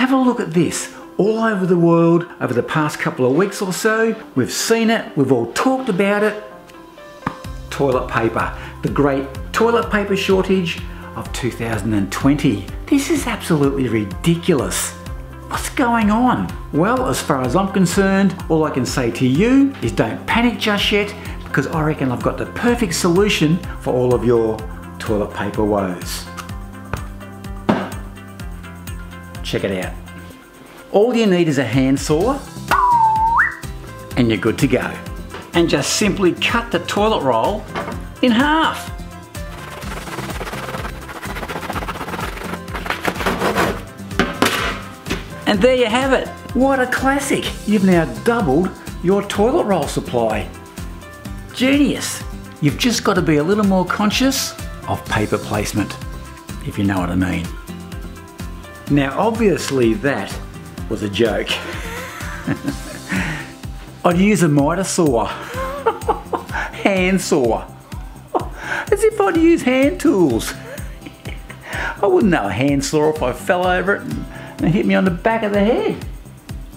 have a look at this. All over the world, over the past couple of weeks or so, we've seen it, we've all talked about it. Toilet paper, the great toilet paper shortage of 2020. This is absolutely ridiculous. What's going on? Well, as far as I'm concerned, all I can say to you is don't panic just yet, because I reckon I've got the perfect solution for all of your toilet paper woes. Check it out. All you need is a handsaw and you're good to go. And just simply cut the toilet roll in half. And there you have it. What a classic. You've now doubled your toilet roll supply. Genius. You've just got to be a little more conscious of paper placement, if you know what I mean. Now obviously that was a joke. I'd use a miter saw, hand saw, as if I'd use hand tools. I wouldn't know a hand saw if I fell over it and hit me on the back of the head.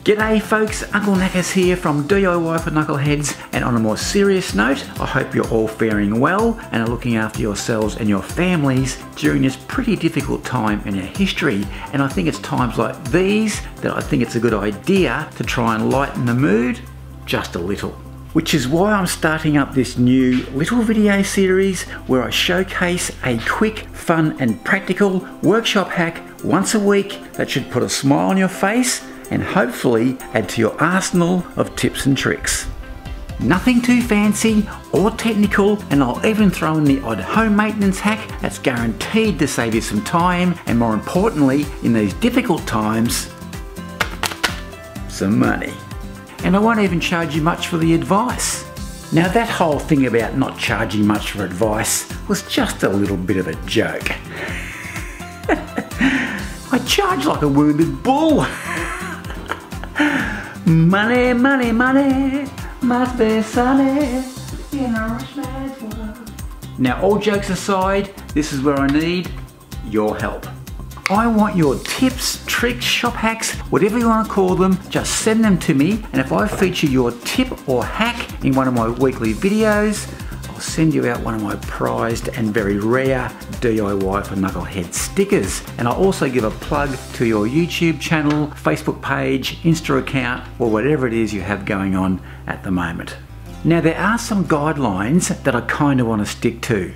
G'day folks, Uncle Knackers here from DIY for Knuckleheads, and on a more serious note, I hope you're all faring well and are looking after yourselves and your families during this pretty difficult time in our history. And I think it's times like these that I think it's a good idea to try and lighten the mood just a little. Which is why I'm starting up this new little video series where I showcase a quick, fun and practical workshop hack once a week that should put a smile on your face and hopefully add to your arsenal of tips and tricks. Nothing too fancy or technical, and I'll even throw in the odd home maintenance hack that's guaranteed to save you some time, and more importantly, in these difficult times, some money. And I won't even charge you much for the advice. Now that whole thing about not charging much for advice was just a little bit of a joke. I charge like a wounded bull. Money, money, money, must be sunny in a rich man's world. Now all jokes aside, this is where I need your help. I want your tips, tricks, shop hacks, whatever you want to call them, just send them to me, and if I feature your tip or hack in one of my weekly videos, I'll send you out one of my prized and very rare DIY for Knucklehead stickers. And I'll also give a plug to your YouTube channel, Facebook page, Insta account, or whatever it is you have going on at the moment. Now there are some guidelines that I kind of want to stick to,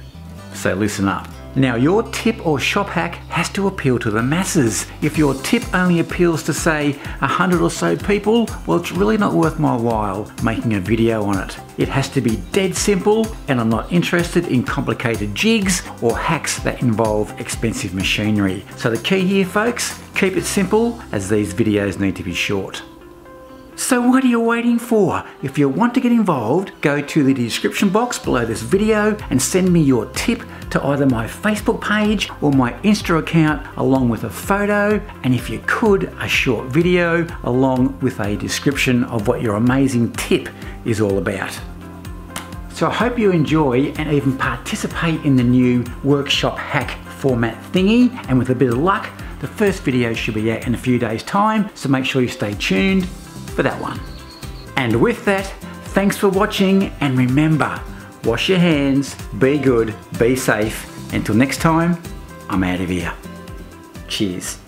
so listen up. Now your tip or shop hack has to appeal to the masses. If your tip only appeals to say 100 or so people, well it's really not worth my while making a video on it. It has to be dead simple, and I'm not interested in complicated jigs or hacks that involve expensive machinery. So the key here folks, keep it simple, as these videos need to be short. So what are you waiting for? If you want to get involved, go to the description box below this video and send me your tip to either my Facebook page or my Insta account, along with a photo, and if you could, a short video along with a description of what your amazing tip is all about. So I hope you enjoy and even participate in the new workshop hack format thingy, and with a bit of luck, the first video should be out in a few days' time, so make sure you stay tuned for that one. And with that, thanks for watching, and remember, wash your hands, be good, be safe. Until next time, I'm out of here. Cheers.